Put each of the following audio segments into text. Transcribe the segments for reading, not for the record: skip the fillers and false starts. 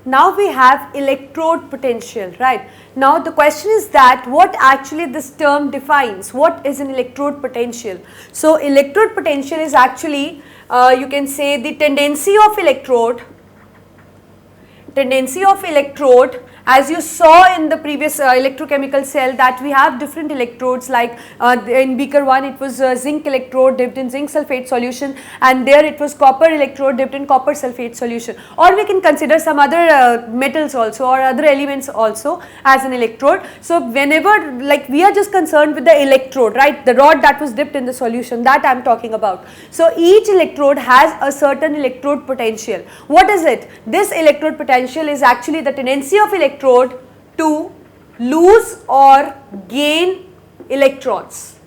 now we have electrode potential, right? Now the question is that what actually this term defines, what is an electrode potential? So electrode potential is actually you can say the tendency of electrode as you saw in the previous electrochemical cell, that we have different electrodes, like in beaker 1 it was zinc electrode dipped in zinc sulfate solution, and there it was copper electrode dipped in copper sulfate solution, or we can consider some other metals also or other elements also as an electrode. So whenever, like, we are just concerned with the electrode, right, the rod that was dipped in the solution, that I am talking about. So each electrode has a certain electrode potential. What is it? This electrode potential is actually the tendency of electrode to lose or gain electrons.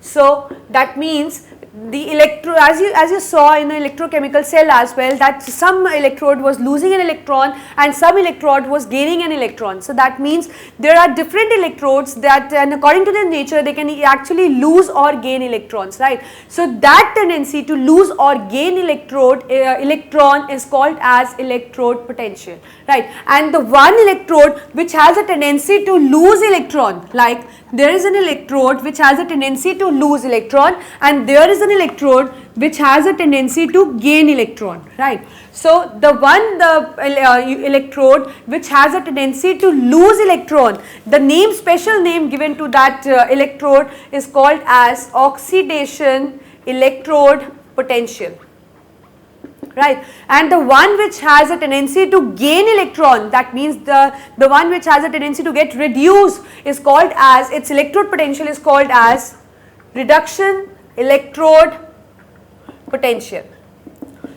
So that means the electrode, as you saw in the electrochemical cell as well, that some electrode was losing an electron and some electrode was gaining an electron. So that means there are different electrodes that, and according to their nature, they can actually lose or gain electrons, right? So that tendency to lose or gain electron is called as electrode potential, right? And the one electrode which has a tendency to lose electron, like there is an electrode which has a tendency to lose electron, and there is an electrode which has a tendency to gain electron, right? So the electrode which has a tendency to lose electron, the special name given to that electrode is called as oxidation electrode potential, right? And the one which has a tendency to gain electron, that means the one which has a tendency to get reduced, is called as, its electrode potential is called as reduction electrode potential.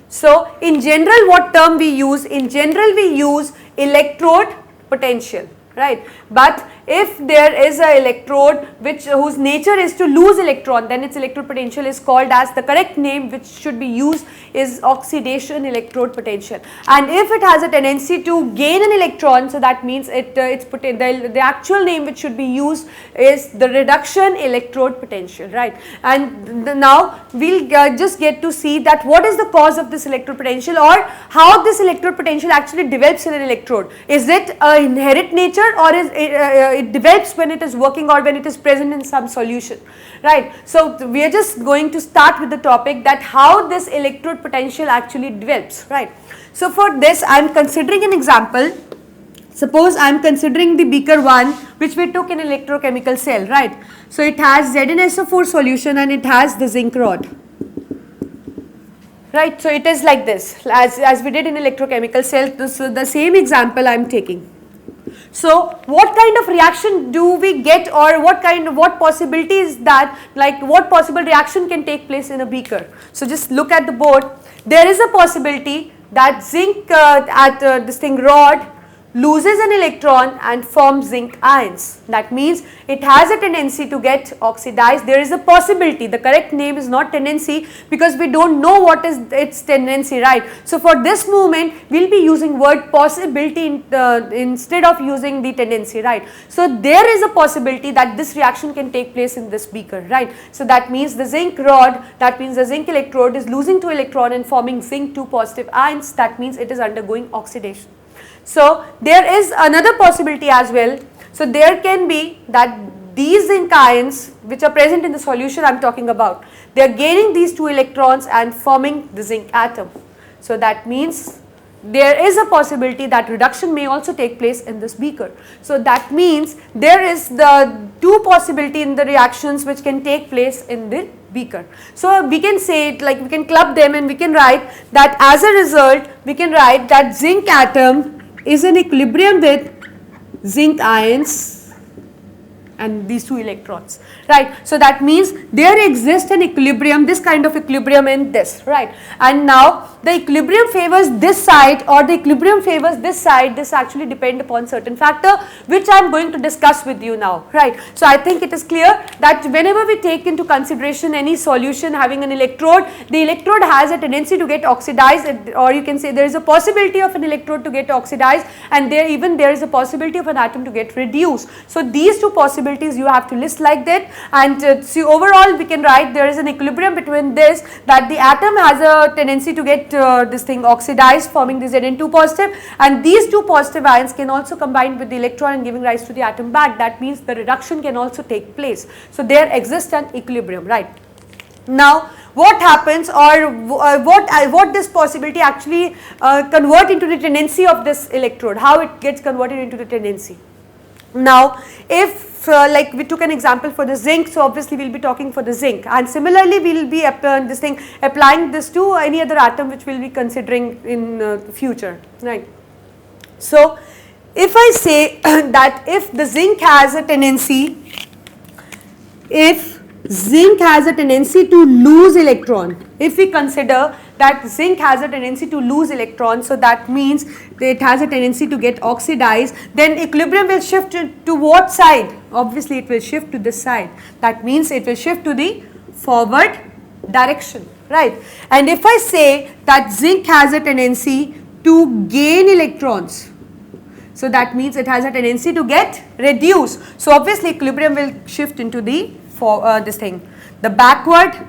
So in general, what term we use? In general we use electrode potential, right? But if there is a electrode whose nature is to lose electron, then its electrode potential is called as, the correct name which should be used is oxidation electrode potential. And if it has a tendency to gain an electron, so that means the actual name which should be used is the reduction electrode potential, right? And now we'll just get to see that what is the cause of this electrode potential, or how this electrode potential actually develops in an electrode. Is it an inherent nature, or is it develops when it is working or when it is present in some solution, right? So we are just going to start with the topic that how this electrode potential actually develops, right? So for this I am considering an example. Suppose I am considering the beaker 1 which we took in electrochemical cell, right? So it has ZnSO4 solution and it has the zinc rod, right? So it is like this, as we did in electrochemical cell. This is the same example I am taking. So what kind of reaction do we get, or what possibility is that, like what possible reaction can take place in a beaker? So just look at the board. There is a possibility that zinc this thing rod loses an electron and forms zinc ions. That means it has a tendency to get oxidized. There is a possibility, the correct name is not tendency because we don't know what is its tendency, right? So for this movement we will be using word possibility instead of using the tendency, right? So there is a possibility that this reaction can take place in this beaker, right? So that means the zinc rod, that means the zinc electrode is losing 2 electron and forming zinc 2 positive ions. That means it is undergoing oxidation. So there is another possibility as well. So there can be that these zinc ions which are present in the solution I am talking about, they are gaining these 2 electrons and forming the zinc atom. So that means there is a possibility that reduction may also take place in this beaker. So that means there is the 2 possibility in the reactions which can take place in the beaker. So we can say it, like we can club them and we can write that as a result we can write that zinc atom is in equilibrium with zinc ions and these 2 electrons, right? So that means there exists an equilibrium, this kind of equilibrium in this, right? And now the equilibrium favors this side or the equilibrium favors this side. This actually depends upon certain factor which I am going to discuss with you now, right? So I think it is clear that whenever we take into consideration any solution having an electrode, the electrode has a tendency to get oxidized, or you can say there is a possibility of an electrode to get oxidized, and there is a possibility of an atom to get reduced. So these 2 possibilities possibilities you have to list like that, and see overall we can write there is an equilibrium between this, that the atom has a tendency to get this thing oxidized, forming the Zn2 positive, and these two positive ions can also combine with the electron and giving rise to the atom back. That means the reduction can also take place. So there exists an equilibrium, right? Now what happens, or what this possibility actually convert into the tendency of this electrode, how it gets converted into the tendency. Now if like we took an example for the zinc, so obviously we will be talking for the zinc, and similarly we will be applying this to any other atom which we will be considering in future, right. So if I say that if the zinc has a tendency, if zinc has a tendency to lose electron, if we consider that zinc has a tendency to lose electrons, so that means it has a tendency to get oxidized, then equilibrium will shift to what side? Obviously it will shift to this side. That means it will shift to the forward direction, right. And if I say that zinc has a tendency to gain electrons, so that means it has a tendency to get reduced, so obviously equilibrium will shift into the the backward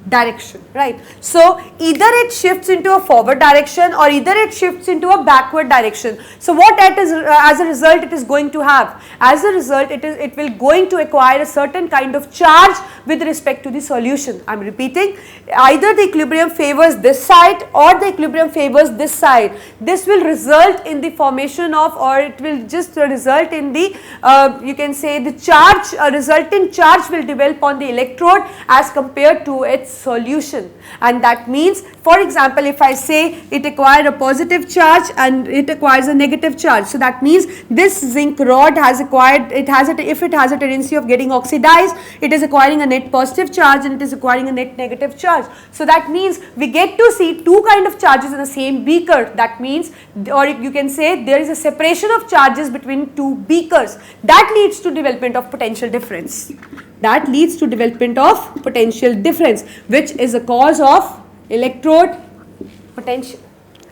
direction, right. So either it shifts into a forward direction or either it shifts into a backward direction. So what that is, as a result it is going to have? As a result it will going to acquire a certain kind of charge with respect to the solution. I am repeating, either the equilibrium favors this side or the equilibrium favors this side. This will result in the formation of, or it will just result in the you can say the charge, a resultant charge will develop on the electrode as compared to its solution. And that means, for example, if I say it acquires a positive charge and it acquires a negative charge, so that means this zinc rod has acquired, if it has a tendency of getting oxidized, it is acquiring a net positive charge and it is acquiring a net negative charge. So that means we get to see two kind of charges in the same beaker. That means, or you can say there is a separation of charges between two beakers. That leads to development of potential difference. That leads to development of potential difference, which is a cause of electrode potential,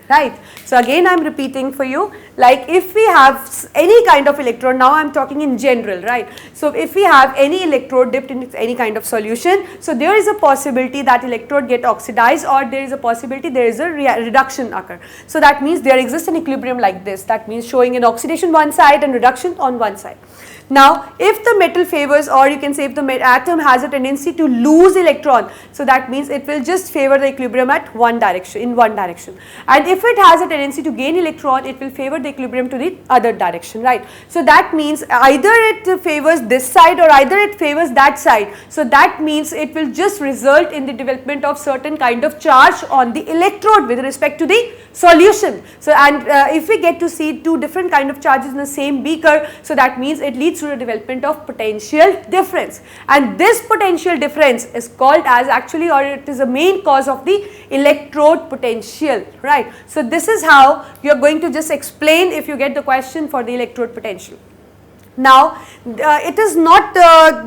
right. So again I am repeating for you, like if we have any kind of electrode, now I am talking in general, right. So if we have any electrode dipped in any kind of solution, so there is a possibility that electrode get oxidized, or there is a possibility there is a reduction occur. So that means there exists an equilibrium like this, that means showing an oxidation one side and reduction on one side. Now if the metal favors, or you can say if the atom has a tendency to lose electron, so that means it will just favor the equilibrium at one direction, in one direction, and if it has a tendency to gain electron, it will favor the equilibrium to the other direction, right. So that means either it favors this side or either it favors that side. So that means it will just result in the development of certain kind of charge on the electrode with respect to the solution. So and if we get to see two different kind of charges in the same beaker, so that means it leads to the development of potential difference, and this potential difference is called as actually, or it is a main cause of the electrode potential, right. So this is how you are going to just explain if you get the question for the electrode potential. Now it is not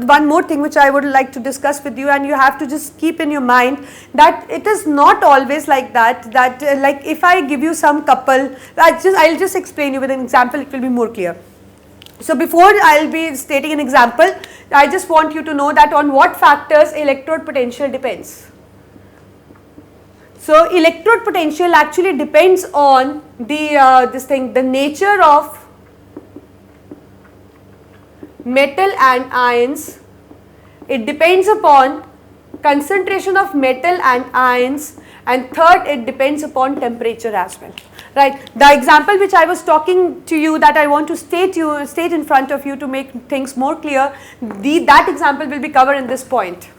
one more thing which I would like to discuss with you, and you have to just keep in your mind that it is not always like that, like if I give you some couple, I'll just explain you with an example, it will be more clear. So before I will be stating an example, I just want you to know that on what factors electrode potential depends. So electrode potential actually depends on the the nature of metal and ions. It depends upon concentration of metal and ions, and third, it depends upon temperature as well, right. The example which I was talking to you, that I want to state in front of you to make things more clear, that example will be covered in this point.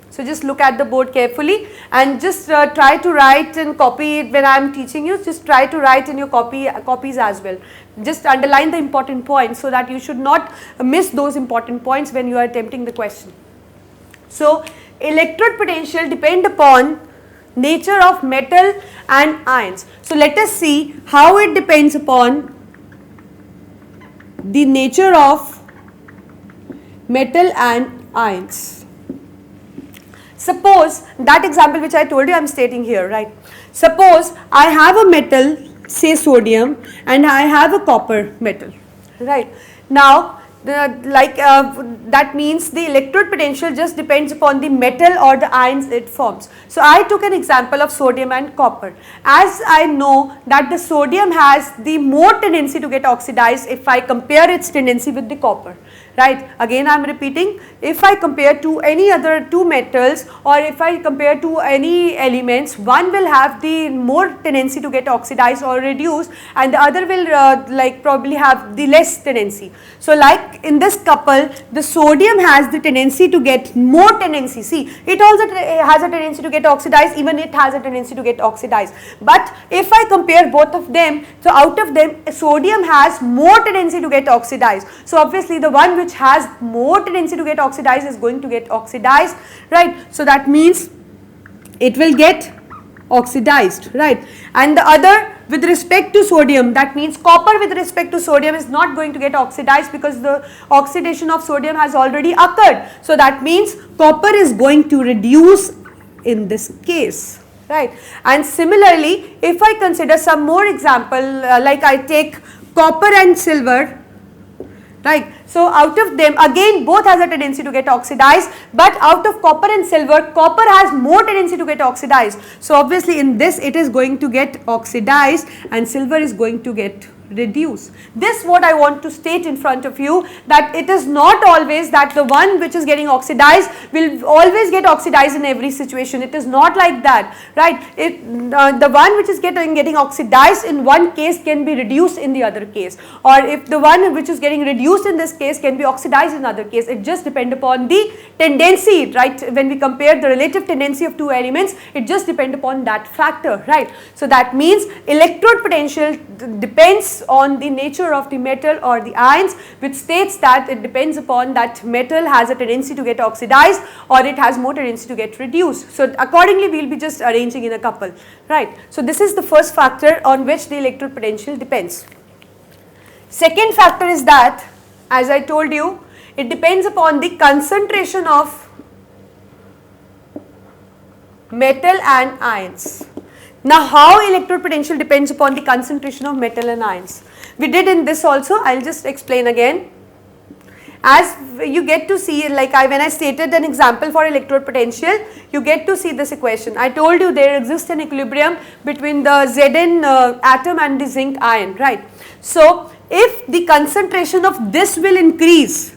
So just look at the board carefully and just try to write and copy it when I am teaching you. Just try to write in your copies as well. Just underline the important points so that you should not miss those important points when you are attempting the question. So electrode potential depend upon nature of metal and ions. So let us see how it depends upon the nature of metal and ions. Suppose that example which I told you I am stating here, right. Suppose I have a metal, say sodium, and I have a copper metal, right. Now that means the electrode potential just depends upon the metal or the ions it forms. So I took an example of sodium and copper. As I know that the sodium has the more tendency to get oxidized if I compare its tendency with the copper, right. Again I am repeating, if I compare to any other two metals or if I compare to any elements, one will have the more tendency to get oxidized or reduced and the other will probably have the less tendency. So like in this couple, the sodium has the tendency to get more tendency. See, it also has a tendency to get oxidized, even it has a tendency to get oxidized. But if I compare both of them, so out of them sodium has more tendency to get oxidized. So obviously the one which has more tendency to get oxidized is going to get oxidized, right. So that means it will get oxidized, right. And the other with respect to sodium, that means copper with respect to sodium is not going to get oxidized because the oxidation of sodium has already occurred. So that means copper is going to reduce in this case, right. And similarly, if I consider some more example, like I take copper and silver, right. So out of them again both has a tendency to get oxidized, but out of copper and silver, copper has more tendency to get oxidized. So obviously in this it is going to get oxidized and silver is going to get reduce. This what I want to state in front of you, that it is not always that the one which is getting oxidized will always get oxidized in every situation. It is not like that, right. The one which is getting oxidized in one case can be reduced in the other case, or if the one which is getting reduced in this case can be oxidized in another case. It just depends upon the tendency, right. When we compare the relative tendency of two elements, it just depends upon that factor, right. So that means electrode potential depends on the nature of the metal or the ions, which states that it depends upon that metal has a tendency to get oxidized or it has more tendency to get reduced. So accordingly we will be just arranging in a couple, right. So this is the first factor on which the electrode potential depends. Second factor is that, as I told you, it depends upon the concentration of metal and ions. Now how electrode potential depends upon the concentration of metal and ions? We did in this also, I will just explain again. As you get to see, like when I stated an example for electrode potential, you get to see this equation. I told you there exists an equilibrium between the Zn atom and the zinc ion, right. So if the concentration of this will increase,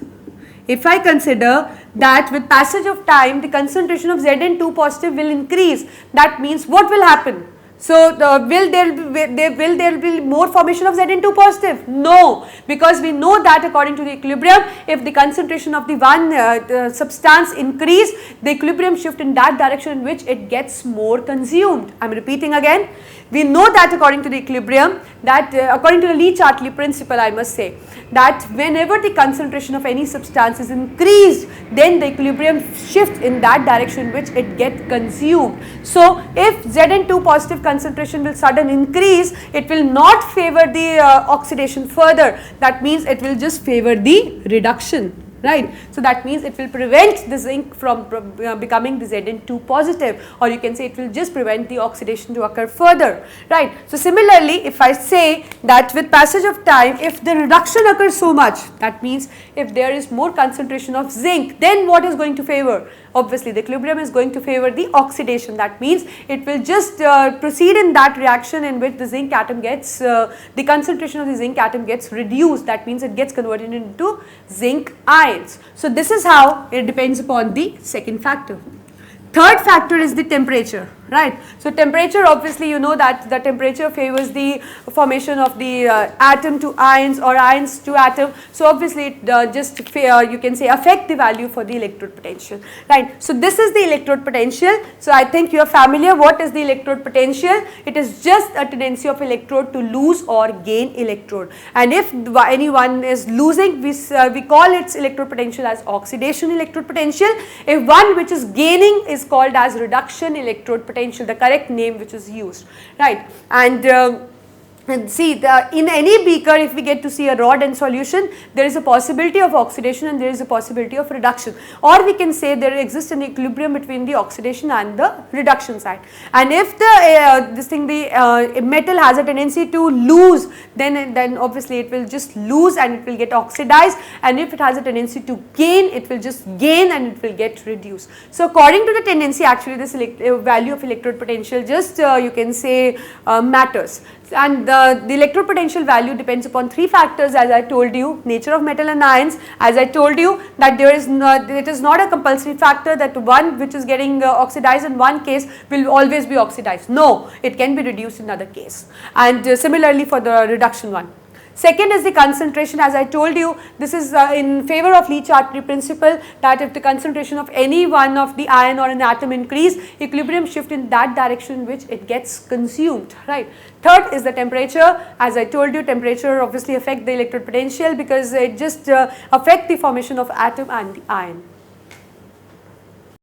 if I consider that with passage of time the concentration of Zn2 positive will increase, that means what will happen? So will there be more formation of Zn2 positive? No, because we know that according to the equilibrium, if the concentration of the one substance increase, the equilibrium shift in that direction in which it gets more consumed. I am repeating again. We know that according to the equilibrium, that according to the Lee-Chartley principle, I must say, that whenever the concentration of any substance is increased, then the equilibrium shifts in that direction in which it gets consumed. So if Zn2 positive concentration will sudden increase, it will not favor the oxidation further. That means it will just favor the reduction, right. So that means it will prevent the zinc from becoming the Zn2 positive, or you can say it will just prevent the oxidation to occur further, right. So similarly, if I say that with passage of time, if the reduction occurs so much, that means if there is more concentration of zinc, then what is going to favor? Obviously the equilibrium is going to favor the oxidation. That means it will just proceed in that reaction in which the zinc atom gets, the concentration of the zinc atom gets reduced. That means it gets converted into zinc ions. So this is how it depends upon the second factor. Third factor is the temperature, right. So temperature, obviously you know that the temperature favors the formation of the atom to ions or ions to atom. So obviously it just you can say affect the value for the electrode potential, right. So this is the electrode potential. So I think you are familiar what is the electrode potential. It is just a tendency of electrode to lose or gain electrode, and if anyone is losing, we call its electrode potential as oxidation electrode potential. If one which is gaining is called as reduction electrode potential, the correct name which is used, right. And And see, in any beaker, if we get to see a raw dense solution, there is a possibility of oxidation and there is a possibility of reduction, or we can say there exists an equilibrium between the oxidation and the reduction side. And if the metal has a tendency to lose, then obviously it will just lose and it will get oxidized, and if it has a tendency to gain, it will just gain and it will get reduced. So according to the tendency, actually this value of electrode potential just you can say matters. And the electrode potential value depends upon three factors, as I told you: nature of metal and ions, as I told you that it is not a compulsory factor that one which is getting oxidized in one case will always be oxidized. No, it can be reduced in other case, and similarly for the reduction one. Second is the concentration. As I told you, this is in favor of Le-Chatelet principle, that if the concentration of any one of the ion or an atom increase, equilibrium shift in that direction in which it gets consumed, right. Third is the temperature. As I told you, temperature obviously affect the electrode potential because it just affect the formation of atom and the ion.